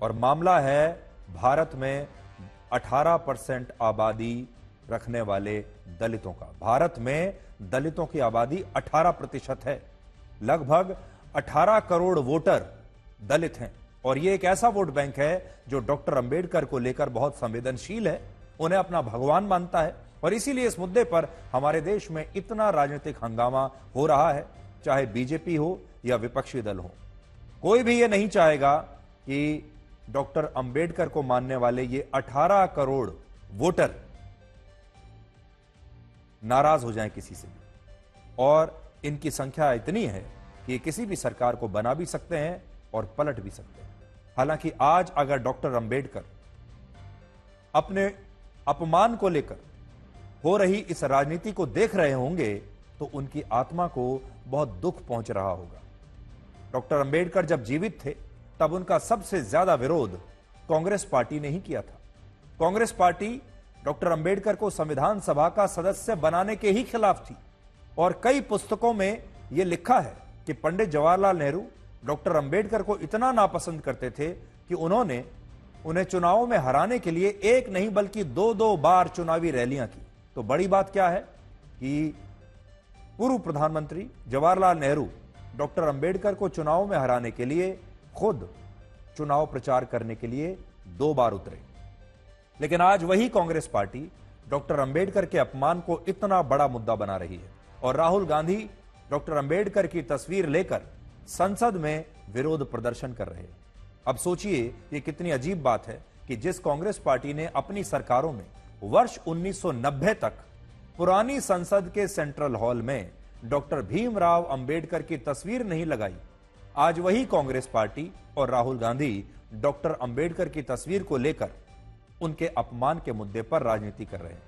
और मामला है भारत में 18% आबादी रखने वाले दलितों का। भारत में दलितों की आबादी 18% है। लगभग 18 करोड़ वोटर दलित हैं और यह एक ऐसा वोट बैंक है जो डॉक्टर अंबेडकर को लेकर बहुत संवेदनशील है, उन्हें अपना भगवान मानता है और इसीलिए इस मुद्दे पर हमारे देश में इतना राजनीतिक हंगामा हो रहा है, चाहे बीजेपी हो या विपक्षी दल हो। कोई भी ये नहीं चाहेगा कि डॉक्टर अंबेडकर को मानने वाले ये 18 करोड़ वोटर नाराज हो जाएं किसी से भी। और इनकी संख्या इतनी है कि किसी भी सरकार को बना भी सकते हैं और पलट भी सकते हैं। हालांकि आज अगर डॉक्टर अंबेडकर अपने अपमान को लेकर हो रही इस राजनीति को देख रहे होंगे तो उनकी आत्मा को बहुत दुख पहुंच रहा होगा। डॉक्टर अंबेडकर जब जीवित थे तब उनका सबसे ज्यादा विरोध कांग्रेस पार्टी ने ही किया था। कांग्रेस पार्टी डॉक्टर अंबेडकर को संविधान सभा का सदस्य बनाने के ही खिलाफ थी और कई पुस्तकों में यह लिखा है कि पंडित जवाहरलाल नेहरू डॉक्टर अंबेडकर को इतना नापसंद करते थे कि उन्होंने उन्हें चुनावों में हराने के लिए एक नहीं बल्कि दो बार चुनावी रैलियां की। तो बड़ी बात क्या है कि पूर्व प्रधानमंत्री जवाहरलाल नेहरू डॉक्टर अंबेडकर को चुनावों में हराने के लिए खुद चुनाव प्रचार करने के लिए 2 बार उतरे। लेकिन आज वही कांग्रेस पार्टी डॉक्टर अंबेडकर के अपमान को इतना बड़ा मुद्दा बना रही है और राहुल गांधी डॉक्टर अंबेडकर की तस्वीर लेकर संसद में विरोध प्रदर्शन कर रहे हैं। अब सोचिए ये कितनी अजीब बात है कि जिस कांग्रेस पार्टी ने अपनी सरकारों में वर्ष 1990 तक पुरानी संसद के सेंट्रल हॉल में डॉक्टर भीमराव अंबेडकर की तस्वीर नहीं लगाई, आज वही कांग्रेस पार्टी और राहुल गांधी डॉक्टर अंबेडकर की तस्वीर को लेकर उनके अपमान के मुद्दे पर राजनीति कर रहे हैं।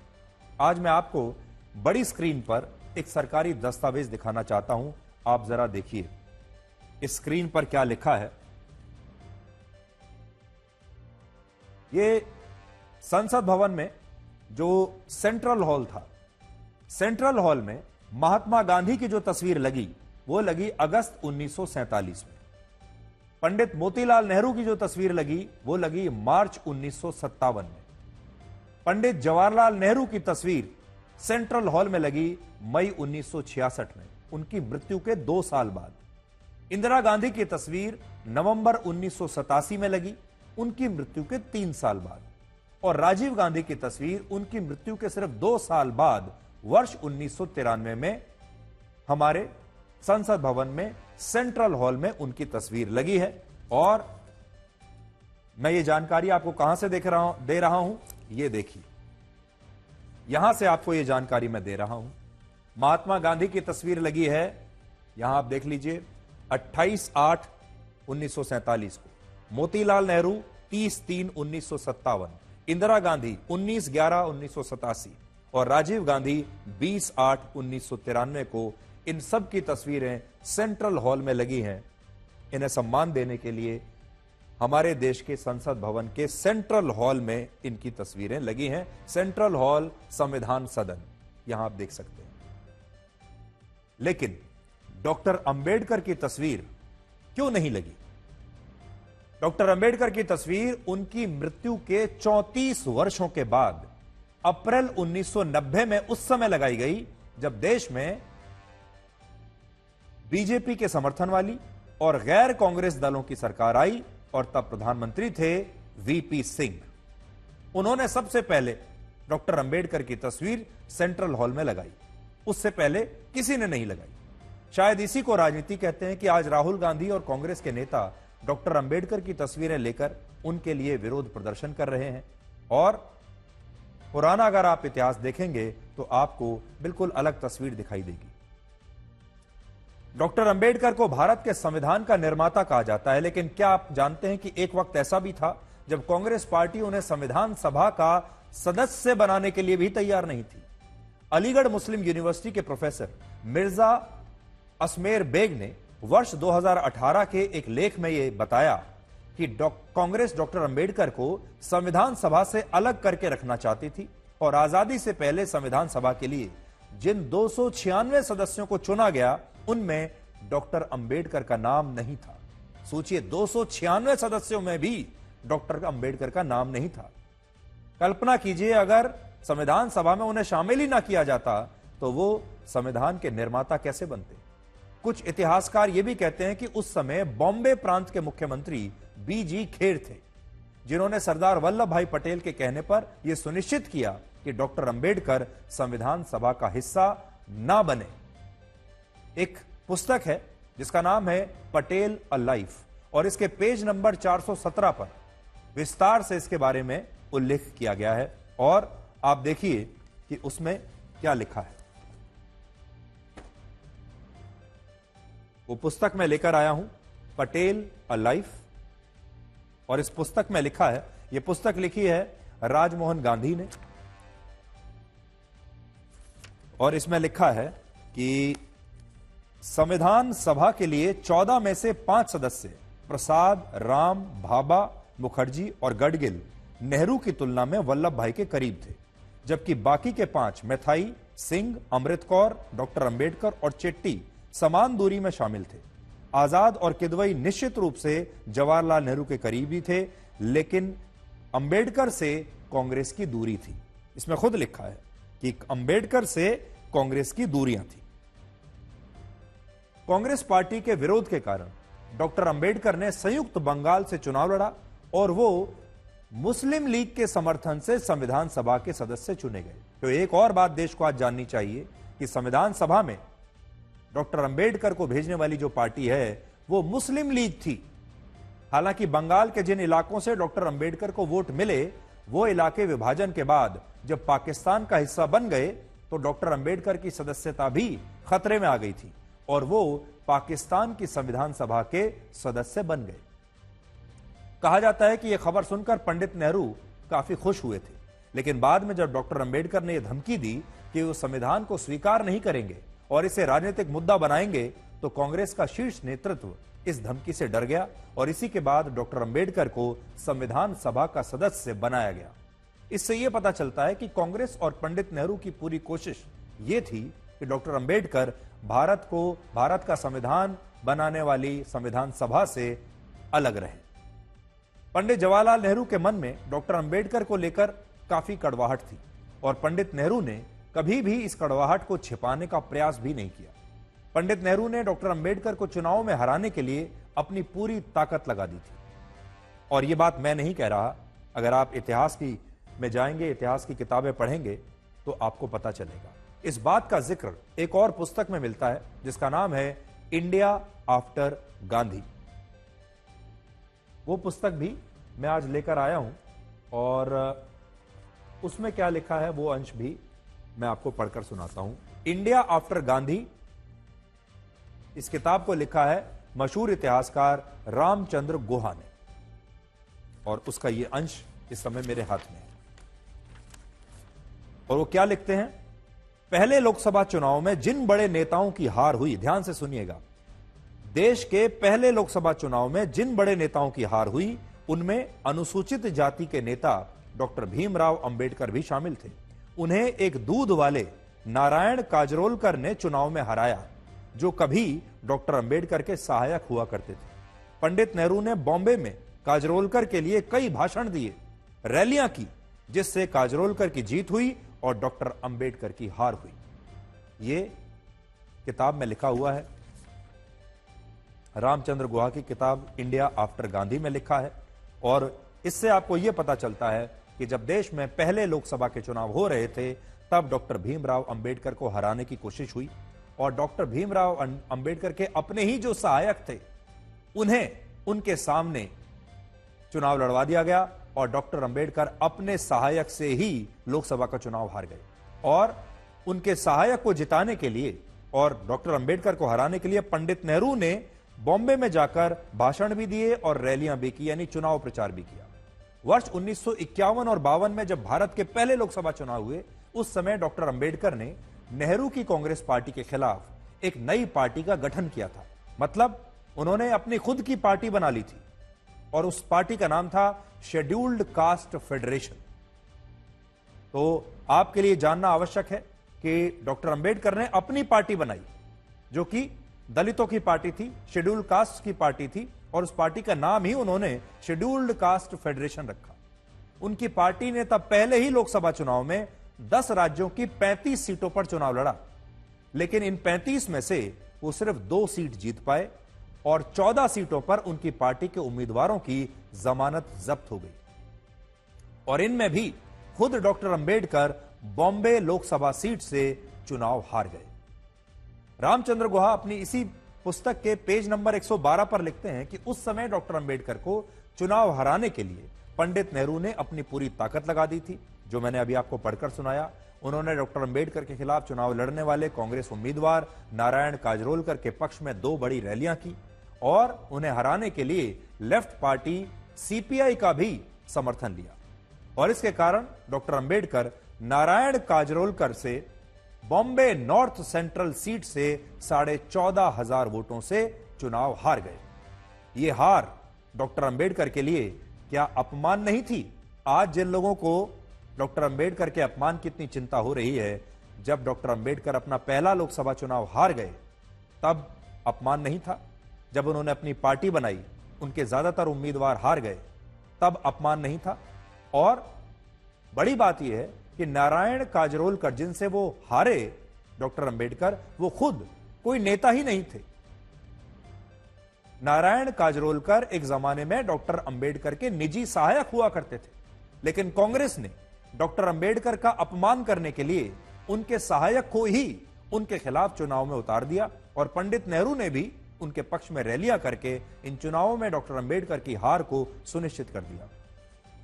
आज मैं आपको बड़ी स्क्रीन पर एक सरकारी दस्तावेज दिखाना चाहता हूं, आप जरा देखिए इस स्क्रीन पर क्या लिखा है। ये संसद भवन में जो सेंट्रल हॉल था, सेंट्रल हॉल में महात्मा गांधी की जो तस्वीर लगी वो लगी अगस्त 1947 में। पंडित मोतीलाल नेहरू की जो तस्वीर लगी वो लगी मार्च 1957 में। पंडित जवाहरलाल नेहरू की तस्वीर सेंट्रल हॉल में लगी मई 1966 में, उनकी मृत्यु के 2 साल बाद। इंदिरा गांधी की तस्वीर नवंबर 1987 में लगी, उनकी मृत्यु के 3 साल बाद। और राजीव गांधी की तस्वीर उनकी मृत्यु के सिर्फ 2 साल बाद वर्ष 1993 में हमारे संसद भवन में सेंट्रल हॉल में उनकी तस्वीर लगी है। और मैं ये जानकारी आपको कहां से दे रहा हूं, ये देखिए, यहां से आपको ये जानकारी मैं दे रहा हूं। महात्मा गांधी की तस्वीर लगी है, यहां आप देख लीजिए, 28/8/1947 को। मोतीलाल नेहरू 30/3/1957, इंदिरा गांधी 19/11/1987 और राजीव गांधी 20/8/1993 को। इन सब की तस्वीरें सेंट्रल हॉल में लगी हैं। इन्हें सम्मान देने के लिए हमारे देश के संसद भवन के सेंट्रल हॉल में इनकी तस्वीरें लगी हैं। सेंट्रल हॉल, संविधान सदन, यहां आप देख सकते हैं। लेकिन डॉक्टर अंबेडकर की तस्वीर क्यों नहीं लगी? डॉक्टर अंबेडकर की तस्वीर उनकी मृत्यु के 34 वर्षों के बाद अप्रैल 1990 में उस समय लगाई गई जब देश में बीजेपी के समर्थन वाली और गैर कांग्रेस दलों की सरकार आई और तब प्रधानमंत्री थे वीपी सिंह। उन्होंने सबसे पहले डॉक्टर अंबेडकर की तस्वीर सेंट्रल हॉल में लगाई, उससे पहले किसी ने नहीं लगाई। शायद इसी को राजनीति कहते हैं कि आज राहुल गांधी और कांग्रेस के नेता डॉक्टर अंबेडकर की तस्वीरें लेकर उनके लिए विरोध प्रदर्शन कर रहे हैं। और पुराना अगर आप इतिहास देखेंगे तो आपको बिल्कुल अलग तस्वीर दिखाई देगी। डॉक्टर अंबेडकर को भारत के संविधान का निर्माता कहा जाता है, लेकिन क्या आप जानते हैं कि एक वक्त ऐसा भी था जब कांग्रेस पार्टी उन्हें संविधान सभा का सदस्य बनाने के लिए भी तैयार नहीं थी। अलीगढ़ मुस्लिम यूनिवर्सिटी के प्रोफेसर मिर्जा असमेर बेग ने वर्ष 2018 के एक लेख में यह बताया कि कांग्रेस डॉक्टर अंबेडकर को संविधान सभा से अलग करके रखना चाहती थी और आजादी से पहले संविधान सभा के लिए जिन 296 सदस्यों को चुना गया उनमें डॉक्टर अंबेडकर का नाम नहीं था। सोचिए, 296 सदस्यों में भी डॉक्टर अंबेडकर का नाम नहीं था। कल्पना कीजिए अगर संविधान सभा में उन्हें शामिल ही ना किया जाता तो वो संविधान के निर्माता कैसे बनते। कुछ इतिहासकार यह भी कहते हैं कि उस समय बॉम्बे प्रांत के मुख्यमंत्री बीजी खेर थे, जिन्होंने सरदार वल्लभ भाई पटेल के कहने पर यह सुनिश्चित किया कि डॉक्टर अंबेडकर संविधान सभा का हिस्सा ना बने। एक पुस्तक है जिसका नाम है पटेल अ लाइफ, और इसके पेज नंबर 417 पर विस्तार से इसके बारे में उल्लेख किया गया है। और आप देखिए कि उसमें क्या लिखा है। वो पुस्तक मैं लेकर आया हूं, पटेल अ लाइफ, और इस पुस्तक में लिखा है, यह पुस्तक लिखी है राजमोहन गांधी ने, और इसमें लिखा है कि संविधान सभा के लिए 14 में से 5 सदस्य प्रसाद, राम, भाभा, मुखर्जी और गडगिल नेहरू की तुलना में वल्लभ भाई के करीब थे, जबकि बाकी के 5 मैथाई, सिंह, अमृत कौर, डॉक्टर अंबेडकर और चेट्टी समान दूरी में शामिल थे। आजाद और किदवई निश्चित रूप से जवाहरलाल नेहरू के करीबी थे, लेकिन अंबेडकर से कांग्रेस की दूरी थी। इसमें खुद लिखा है कि अंबेडकर से कांग्रेस की दूरियां थी। कांग्रेस पार्टी के विरोध के कारण डॉक्टर अंबेडकर ने संयुक्त बंगाल से चुनाव लड़ा और वो मुस्लिम लीग के समर्थन से संविधान सभा के सदस्य चुने गए। तो एक और बात देश को आज जाननी चाहिए कि संविधान सभा में डॉक्टर अंबेडकर को भेजने वाली जो पार्टी है वो मुस्लिम लीग थी। हालांकि बंगाल के जिन इलाकों से डॉक्टर अंबेडकर को वोट मिले, वो इलाके विभाजन के बाद जब पाकिस्तान का हिस्सा बन गए तो डॉक्टर अंबेडकर की सदस्यता भी खतरे में आ गई थी और वो पाकिस्तान की संविधान सभा के सदस्य बन गए। कहा जाता है कि यह खबर सुनकर पंडित नेहरू काफी खुश हुए थे, लेकिन बाद में जब डॉक्टर अंबेडकर ने यह धमकी दी कि वो संविधान को स्वीकार नहीं करेंगे और इसे राजनीतिक मुद्दा बनाएंगे, तो कांग्रेस का शीर्ष नेतृत्व इस धमकी से डर गया और इसी के बाद डॉक्टर अंबेडकर को संविधान सभा का सदस्य बनाया गया। इससे यह पता चलता है कि कांग्रेस और पंडित नेहरू की पूरी कोशिश यह थी कि डॉक्टर अंबेडकर भारत का संविधान बनाने वाली संविधान सभा से अलग रहे। पंडित जवाहरलाल नेहरू के मन में डॉक्टर अंबेडकर को लेकर काफी कड़वाहट थी और पंडित नेहरू ने कभी भी इस कड़वाहट को छिपाने का प्रयास भी नहीं किया। पंडित नेहरू ने डॉक्टर अंबेडकर को चुनाव में हराने के लिए अपनी पूरी ताकत लगा दी थी। और यह बात मैं नहीं कह रहा, अगर आप इतिहास में जाएंगे, इतिहास की किताबें पढ़ेंगे तो आपको पता चलेगा। इस बात का जिक्र एक और पुस्तक में मिलता है जिसका नाम है इंडिया आफ्टर गांधी। वो पुस्तक भी मैं आज लेकर आया हूं और उसमें क्या लिखा है वो अंश भी मैं आपको पढ़कर सुनाता हूं। इंडिया आफ्टर गांधी, इस किताब को लिखा है मशहूर इतिहासकार रामचंद्र गुहा ने और उसका ये अंश इस समय मेरे हाथ में है। और वो क्या लिखते हैं, पहले लोकसभा चुनाव में जिन बड़े नेताओं की हार हुई, ध्यान से सुनिएगा, देश के पहले लोकसभा चुनाव में जिन बड़े नेताओं की हार हुई उनमें अनुसूचित जाति के नेता डॉक्टर भीमराव अंबेडकर भी शामिल थे। उन्हें एक दूध वाले नारायण काजरोलकर ने चुनाव में हराया, जो कभी डॉक्टर अंबेडकर के सहायक हुआ करते थे। पंडित नेहरू ने बॉम्बे में काजरोलकर के लिए कई भाषण दिए, रैलियां की, जिससे काजरोलकर की जीत हुई और डॉक्टर अंबेडकर की हार हुई। यह किताब में लिखा हुआ है, रामचंद्र गुहा की किताब इंडिया आफ्टर गांधी में लिखा है। और इससे आपको यह पता चलता है कि जब देश में पहले लोकसभा के चुनाव हो रहे थे तब डॉक्टर भीमराव अंबेडकर को हराने की कोशिश हुई और डॉक्टर भीमराव अंबेडकर के अपने ही जो सहायक थे उन्हें उनके सामने चुनाव लड़वा दिया गया और डॉक्टर अंबेडकर अपने सहायक से ही लोकसभा का चुनाव हार गए। और उनके सहायक को जिताने के लिए और डॉक्टर अंबेडकर को हराने के लिए पंडित नेहरू ने बॉम्बे में जाकर भाषण भी दिए और रैलियां भी की, यानी चुनाव प्रचार भी किया। वर्ष 1951 और 52 में जब भारत के पहले लोकसभा चुनाव हुए, उस समय डॉक्टर अंबेडकर ने नेहरू की कांग्रेस पार्टी के खिलाफ एक नई पार्टी का गठन किया था। मतलब उन्होंने अपनी खुद की पार्टी बना ली थी और उस पार्टी का नाम था शेड्यूल्ड कास्ट फेडरेशन। तो आपके लिए जानना आवश्यक है कि डॉक्टर अंबेडकर ने अपनी पार्टी बनाई जो कि दलितों की पार्टी थी, शेड्यूल्ड कास्ट की पार्टी थी और उस पार्टी का नाम ही उन्होंने शेड्यूल्ड कास्ट फेडरेशन रखा। उनकी पार्टी ने तब पहले ही लोकसभा चुनाव में 10 राज्यों की 35 सीटों पर चुनाव लड़ा, लेकिन इन 35 में से वो सिर्फ 2 सीट जीत पाए और 14 सीटों पर उनकी पार्टी के उम्मीदवारों की जमानत जब्त हो गई। और इनमें भी खुद डॉक्टर अंबेडकर बॉम्बे लोकसभा सीट से चुनाव हार गए। रामचंद्र गुहा अपनी इसी पुस्तक के पेज नंबर 112 पर लिखते हैं कि उस समय डॉक्टर अंबेडकर को चुनाव हराने के लिए पंडित नेहरू ने अपनी पूरी ताकत लगा दी थी, जो मैंने अभी आपको पढ़कर सुनाया। उन्होंने डॉक्टर अंबेडकर के खिलाफ चुनाव लड़ने वाले कांग्रेस उम्मीदवार नारायण काजरोलकर के पक्ष में 2 बड़ी रैलियां की और उन्हें हराने के लिए लेफ्ट पार्टी सीपीआई का भी समर्थन लिया। और इसके कारण डॉक्टर अंबेडकर नारायण काजरोलकर से बॉम्बे नॉर्थ सेंट्रल सीट से 14,500 वोटों से चुनाव हार गए। यह हार डॉक्टर अंबेडकर के लिए क्या अपमान नहीं थी? आज जिन लोगों को डॉक्टर अंबेडकर के अपमान की इतनी चिंता हो रही है, जब डॉक्टर अंबेडकर अपना पहला लोकसभा चुनाव हार गए तब अपमान नहीं था? जब उन्होंने अपनी पार्टी बनाई, उनके ज्यादातर उम्मीदवार हार गए, तब अपमान नहीं था? और बड़ी बात यह है कि नारायण काजरोलकर, जिनसे वो हारे डॉक्टर अंबेडकर, वो खुद कोई नेता ही नहीं थे। नारायण काजरोलकर एक जमाने में डॉक्टर अंबेडकर के निजी सहायक हुआ करते थे, लेकिन कांग्रेस ने डॉक्टर अंबेडकर का अपमान करने के लिए उनके सहायक को ही उनके खिलाफ चुनाव में उतार दिया और पंडित नेहरू ने भी उनके पक्ष में रैलियां करके इन चुनावों में डॉक्टर अंबेडकर की हार को सुनिश्चित कर दिया।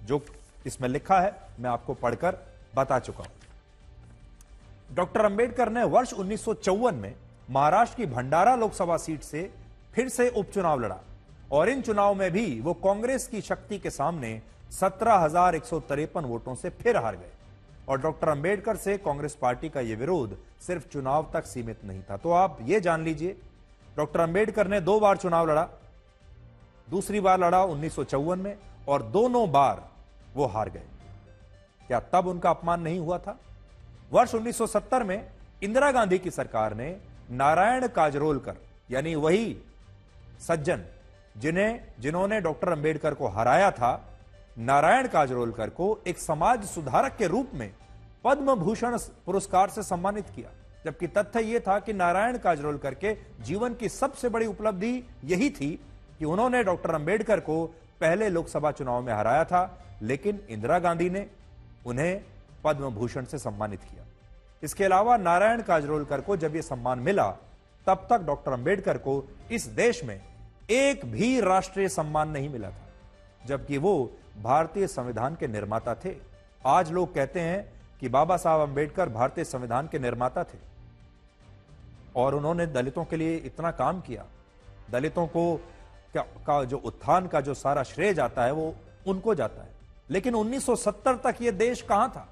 जो इसमें लिखा है मैं आपको पढ़कर बता चुका हूं। डॉक्टर अंबेडकर ने वर्ष 1954 में महाराष्ट्र की भंडारा लोकसभा सीट से फिर से उपचुनाव लड़ा और इन चुनाव में भी वो कांग्रेस की शक्ति के सामने 17,153 वोटों से फिर हार गए। और डॉक्टर अंबेडकर से कांग्रेस पार्टी का यह विरोध सिर्फ चुनाव तक सीमित नहीं था। तो आप यह जान लीजिए, डॉक्टर अंबेडकर ने 2 बार चुनाव लड़ा, दूसरी बार लड़ा 1954 में और दोनों बार वो हार गए। क्या तब उनका अपमान नहीं हुआ था? वर्ष 1970 में इंदिरा गांधी की सरकार ने नारायण काजरोलकर, यानी वही सज्जन जिन्होंने डॉक्टर अंबेडकर को हराया था, नारायण काजरोलकर को एक समाज सुधारक के रूप में पद्म भूषण पुरस्कार से सम्मानित किया। जबकि तथ्य यह था कि नारायण काजरोलकर के जीवन की सबसे बड़ी उपलब्धि यही थी कि उन्होंने डॉक्टर अंबेडकर को पहले लोकसभा चुनाव में हराया था, लेकिन इंदिरा गांधी ने उन्हें पद्म भूषण से सम्मानित किया। इसके अलावा नारायण काजरोलकर को जब यह सम्मान मिला, तब तक डॉक्टर अंबेडकर को इस देश में एक भी राष्ट्रीय सम्मान नहीं मिला था, जबकि वो भारतीय संविधान के निर्माता थे। आज लोग कहते हैं कि बाबा साहब अंबेडकर भारतीय संविधान के निर्माता थे और उन्होंने दलितों के लिए इतना काम किया। दलितों का जो उत्थान का जो सारा श्रेय जाता है वो उनको जाता है। लेकिन 1970 तक ये देश कहां था?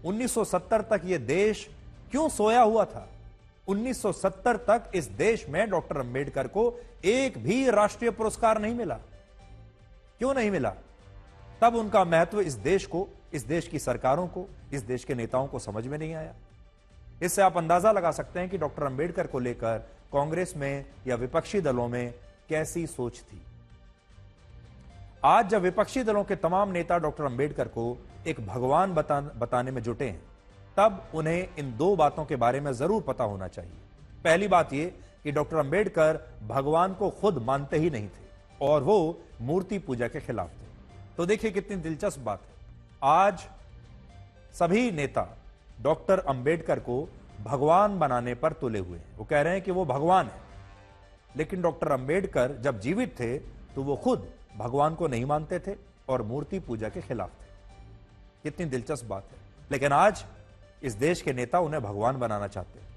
1970 तक ये देश क्यों सोया हुआ था? 1970 तक इस देश में डॉक्टर अंबेडकर को एक भी राष्ट्रीय पुरस्कार नहीं मिला। क्यों नहीं मिला? तब उनका महत्व इस देश को, इस देश की सरकारों को, इस देश के नेताओं को समझ में नहीं आया। इससे आप अंदाजा लगा सकते हैं कि डॉक्टर अंबेडकर को लेकर कांग्रेस में या विपक्षी दलों में कैसी सोच थी। आज जब विपक्षी दलों के तमाम नेता डॉक्टर अंबेडकर को एक भगवान बताने में जुटे हैं, तब उन्हें इन 2 बातों के बारे में जरूर पता होना चाहिए। पहली बात यह कि डॉक्टर अंबेडकर भगवान को खुद मानते ही नहीं थे और वो मूर्ति पूजा के खिलाफ थे। तो देखिए कितनी दिलचस्प बात है। आज सभी नेता डॉक्टर अंबेडकर को भगवान बनाने पर तुले हुए हैं। वो कह रहे हैं कि वो भगवान है, लेकिन डॉक्टर अंबेडकर जब जीवित थे तो वो खुद भगवान को नहीं मानते थे और मूर्ति पूजा के खिलाफ थे। कितनी दिलचस्प बात है। लेकिन आज इस देश के नेता उन्हें भगवान बनाना चाहते हैं।